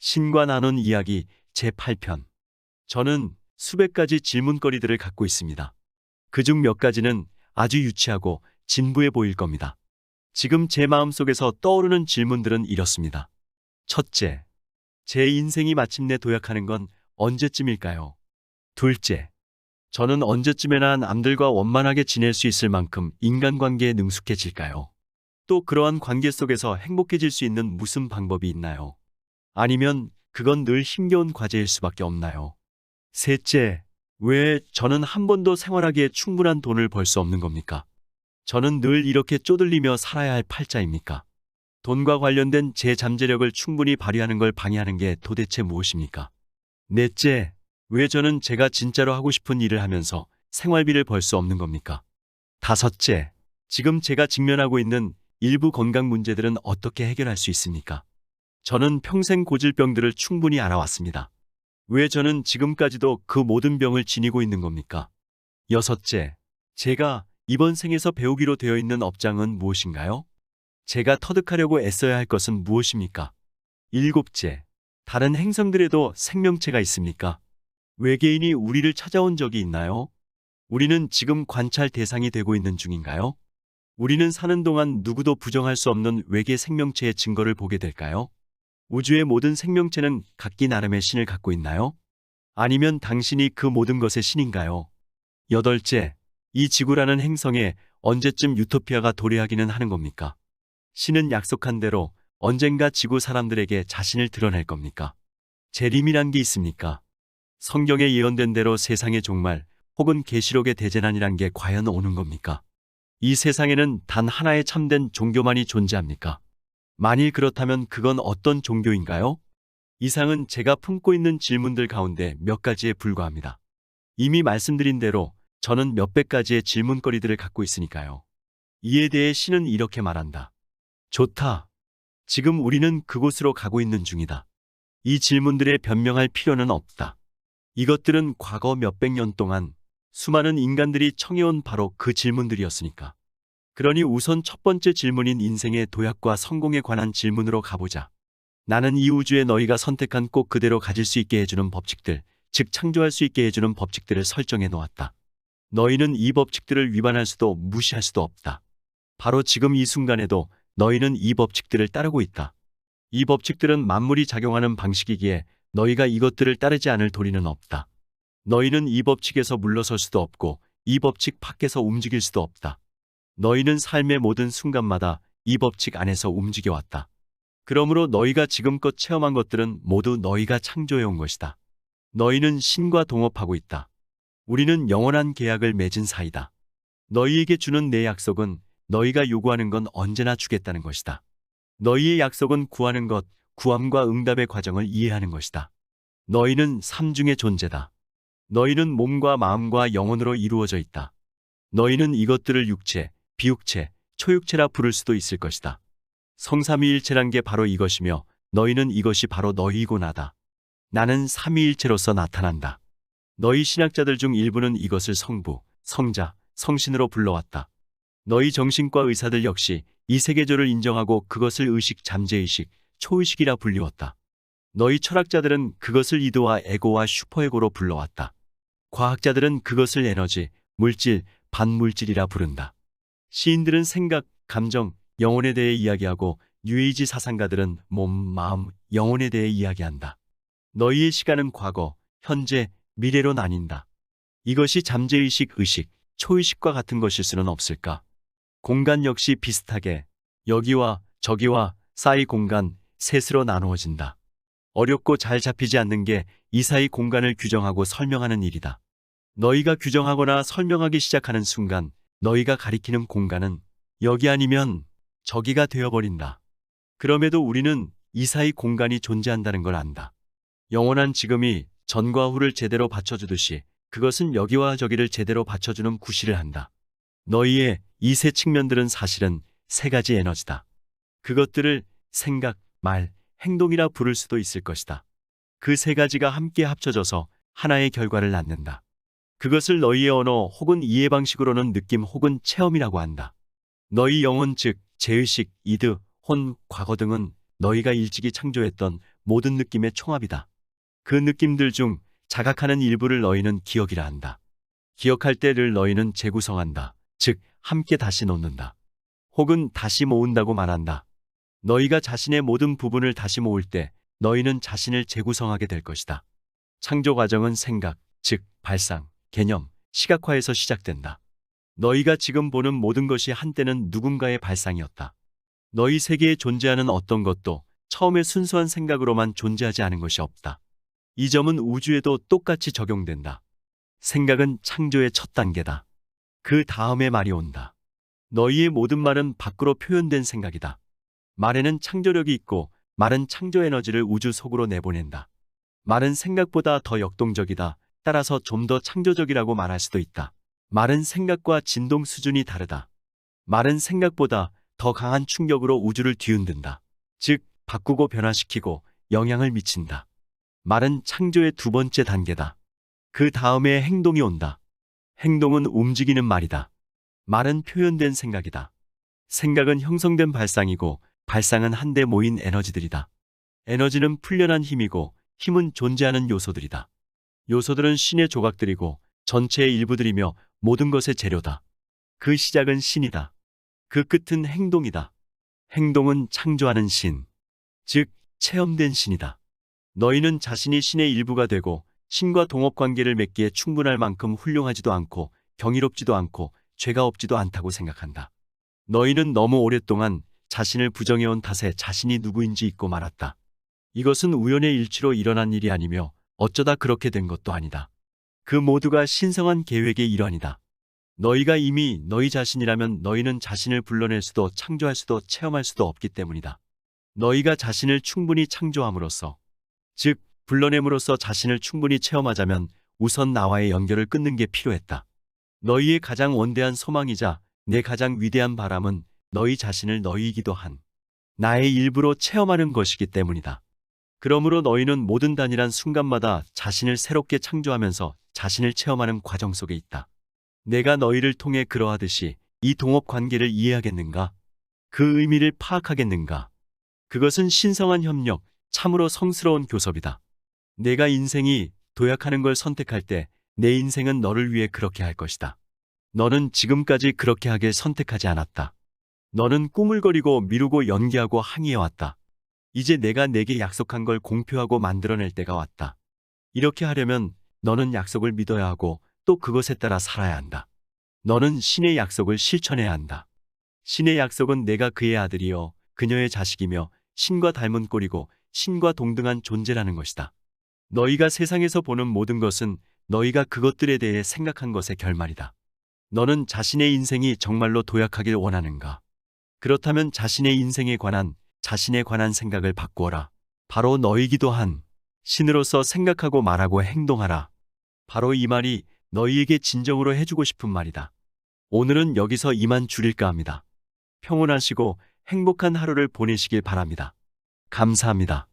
신과 나눈 이야기 제8편. 저는 수백 가지 질문거리들을 갖고 있습니다. 그중 몇 가지는 아주 유치하고 진부해 보일 겁니다. 지금 제 마음속에서 떠오르는 질문들은 이렇습니다. 첫째, 제 인생이 마침내 도약하는 건 언제쯤일까요? 둘째, 저는 언제쯤에나 남들과 원만하게 지낼 수 있을 만큼 인간관계에 능숙해질까요? 또 그러한 관계 속에서 행복해질 수 있는 무슨 방법이 있나요? 아니면 그건 늘 힘겨운 과제일 수밖에 없나요? 셋째, 왜 저는 한 번도 생활하기에 충분한 돈을 벌 수 없는 겁니까? 저는 늘 이렇게 쪼들리며 살아야 할 팔자입니까? 돈과 관련된 제 잠재력을 충분히 발휘하는 걸 방해하는 게 도대체 무엇입니까? 넷째, 왜 저는 제가 진짜로 하고 싶은 일을 하면서 생활비를 벌 수 없는 겁니까? 다섯째, 지금 제가 직면하고 있는 일부 건강 문제들은 어떻게 해결할 수 있습니까? 저는 평생 고질병들을 충분히 알아왔습니다. 왜 저는 지금까지도 그 모든 병을 지니고 있는 겁니까? 여섯째, 제가 이번 생에서 배우기로 되어 있는 업장은 무엇인가요? 제가 터득하려고 애써야 할 것은 무엇입니까? 일곱째, 다른 행성들에도 생명체가 있습니까? 외계인이 우리를 찾아온 적이 있나요? 우리는 지금 관찰 대상이 되고 있는 중인가요? 우리는 사는 동안 누구도 부정할 수 없는 외계 생명체의 증거를 보게 될까요? 우주의 모든 생명체는 각기 나름의 신을 갖고 있나요? 아니면 당신이 그 모든 것의 신인가요? 여덟째, 이 지구라는 행성에 언제쯤 유토피아가 도래하기는 하는 겁니까? 신은 약속한 대로 언젠가 지구 사람들에게 자신을 드러낼 겁니까? 재림이란 게 있습니까? 성경에 예언된 대로 세상의 종말 혹은 계시록의 대재난이란 게 과연 오는 겁니까? 이 세상에는 단 하나의 참된 종교만이 존재합니까? 만일 그렇다면 그건 어떤 종교인가요? 이상은 제가 품고 있는 질문들 가운데 몇 가지에 불과합니다. 이미 말씀드린 대로 저는 몇백 가지의 질문거리들을 갖고 있으니까요. 이에 대해 신은 이렇게 말한다. 좋다. 지금 우리는 그곳으로 가고 있는 중이다. 이 질문들에 변명할 필요는 없다. 이것들은 과거 몇백 년 동안 수많은 인간들이 청해온 바로 그 질문들이었으니까. 그러니 우선 첫 번째 질문인 인생의 도약과 성공에 관한 질문으로 가보자. 나는 이 우주에 너희가 선택한 꼭 그대로 가질 수 있게 해주는 법칙들, 즉 창조할 수 있게 해주는 법칙들을 설정해 놓았다. 너희는 이 법칙들을 위반할 수도 무시할 수도 없다. 바로 지금 이 순간에도 너희는 이 법칙들을 따르고 있다. 이 법칙들은 만물이 작용하는 방식이기에 너희가 이것들을 따르지 않을 도리는 없다. 너희는 이 법칙에서 물러설 수도 없고 이 법칙 밖에서 움직일 수도 없다. 너희는 삶의 모든 순간마다 이 법칙 안에서 움직여왔다. 그러므로 너희가 지금껏 체험한 것들은 모두 너희가 창조해온 것이다. 너희는 신과 동업하고 있다. 우리는 영원한 계약을 맺은 사이다. 너희에게 주는 내 약속은 너희가 요구하는 건 언제나 주겠다는 것이다. 너희의 약속은 구하는 것, 구함과 응답의 과정을 이해하는 것이다. 너희는 삼중의 존재다. 너희는 몸과 마음과 영혼으로 이루어져 있다. 너희는 이것들을 육체, 비육체, 초육체라 부를 수도 있을 것이다. 성삼위일체란 게 바로 이것이며 너희는 이것이 바로 너희이고 나다. 나는 삼위일체로서 나타난다. 너희 신학자들 중 일부는 이것을 성부, 성자, 성신으로 불러왔다. 너희 정신과 의사들 역시 이 세계조를 인정하고 그것을 의식, 잠재의식, 초의식이라 불리웠다. 너희 철학자들은 그것을 이도와 에고와 슈퍼에고로 불러왔다. 과학자들은 그것을 에너지, 물질, 반물질이라 부른다. 시인들은 생각, 감정, 영혼에 대해 이야기하고 뉴에이지 사상가들은 몸, 마음, 영혼에 대해 이야기한다. 너희의 시간은 과거, 현재, 미래로 나뉜다. 이것이 잠재의식, 의식, 초의식과 같은 것일 수는 없을까? 공간 역시 비슷하게 여기와 저기와 사이 공간, 셋으로 나누어진다. 어렵고 잘 잡히지 않는 게 이 사이 공간을 규정하고 설명하는 일이다. 너희가 규정하거나 설명하기 시작하는 순간 너희가 가리키는 공간은 여기 아니면 저기가 되어버린다. 그럼에도 우리는 이 사이 공간이 존재한다는 걸 안다. 영원한 지금이 전과 후를 제대로 받쳐주듯이 그것은 여기와 저기를 제대로 받쳐주는 구실을 한다. 너희의 이 세 측면들은 사실은 세 가지 에너지다. 그것들을 생각, 말, 행동이라 부를 수도 있을 것이다. 그 세 가지가 함께 합쳐져서 하나의 결과를 낳는다. 그것을 너희의 언어 혹은 이해 방식으로는 느낌 혹은 체험이라고 한다. 너희 영혼 즉 제의식, 이드, 혼, 과거 등은 너희가 일찍이 창조했던 모든 느낌의 총합이다. 그 느낌들 중 자각하는 일부를 너희는 기억이라 한다. 기억할 때를 너희는 재구성한다. 즉, 함께 다시 놓는다. 혹은 다시 모은다고 말한다. 너희가 자신의 모든 부분을 다시 모을 때 너희는 자신을 재구성하게 될 것이다. 창조 과정은 생각, 즉, 발상, 개념, 시각화에서 시작된다. 너희가 지금 보는 모든 것이 한때는 누군가의 발상이었다. 너희 세계에 존재하는 어떤 것도 처음에 순수한 생각으로만 존재하지 않은 것이 없다. 이 점은 우주에도 똑같이 적용된다. 생각은 창조의 첫 단계다. 그 다음에 말이 온다. 너희의 모든 말은 밖으로 표현된 생각이다. 말에는 창조력이 있고 말은 창조 에너지를 우주 속으로 내보낸다. 말은 생각보다 더 역동적이다. 따라서 좀 더 창조적이라고 말할 수도 있다. 말은 생각과 진동 수준이 다르다. 말은 생각보다 더 강한 충격으로 우주를 뒤흔든다. 즉, 바꾸고 변화시키고 영향을 미친다. 말은 창조의 두 번째 단계다. 그 다음에 행동이 온다. 행동은 움직이는 말이다. 말은 표현된 생각이다. 생각은 형성된 발상이고 발상은 한데 모인 에너지들이다. 에너지는 풀려난 힘이고 힘은 존재하는 요소들이다. 요소들은 신의 조각들이고 전체의 일부들이며 모든 것의 재료다. 그 시작은 신이다. 그 끝은 행동이다. 행동은 창조하는 신, 즉 체험된 신이다. 너희는 자신이 신의 일부가 되고 신과 동업관계를 맺기에 충분할 만큼 훌륭하지도 않고 경이롭지도 않고 죄가 없지도 않다고 생각한다. 너희는 너무 오랫동안 자신을 부정해온 탓에 자신이 누구인지 잊고 말았다. 이것은 우연의 일치로 일어난 일이 아니며 어쩌다 그렇게 된 것도 아니다. 그 모두가 신성한 계획의 일환이다. 너희가 이미 너희 자신이라면 너희는 자신을 불러낼 수도 창조할 수도 체험할 수도 없기 때문이다. 너희가 자신을 충분히 창조함으로써, 즉 불러냄으로써 자신을 충분히 체험하자면 우선 나와의 연결을 끊는 게 필요했다. 너희의 가장 원대한 소망이자 내 가장 위대한 바람은 너희 자신을 너희이기도 한 나의 일부로 체험하는 것이기 때문이다. 그러므로 너희는 모든 단일한 순간마다 자신을 새롭게 창조하면서 자신을 체험하는 과정 속에 있다. 내가 너희를 통해 그러하듯이 이 동업 관계를 이해하겠는가? 그 의미를 파악하겠는가? 그것은 신성한 협력, 참으로 성스러운 교섭이다. 내가 인생이 도약하는 걸 선택할 때 내 인생은 너를 위해 그렇게 할 것이다. 너는 지금까지 그렇게 하길 선택하지 않았다. 너는 꾸물거리고 미루고 연기하고 항의해왔다. 이제 내가 내게 약속한 걸 공표하고 만들어낼 때가 왔다. 이렇게 하려면 너는 약속을 믿어야 하고 또 그것에 따라 살아야 한다. 너는 신의 약속을 실천해야 한다. 신의 약속은 내가 그의 아들이요 그녀의 자식이며 신과 닮은 꼴이고 신과 동등한 존재라는 것이다. 너희가 세상에서 보는 모든 것은 너희가 그것들에 대해 생각한 것의 결말이다. 너는 자신의 인생이 정말로 도약하길 원하는가? 그렇다면 자신의 인생에 관한 자신에 관한 생각을 바꾸어라. 바로 너이기도 한 신으로서 생각하고 말하고 행동하라. 바로 이 말이 너희에게 진정으로 해주고 싶은 말이다. 오늘은 여기서 이만 줄일까 합니다. 평온하시고 행복한 하루를 보내시길 바랍니다. 감사합니다.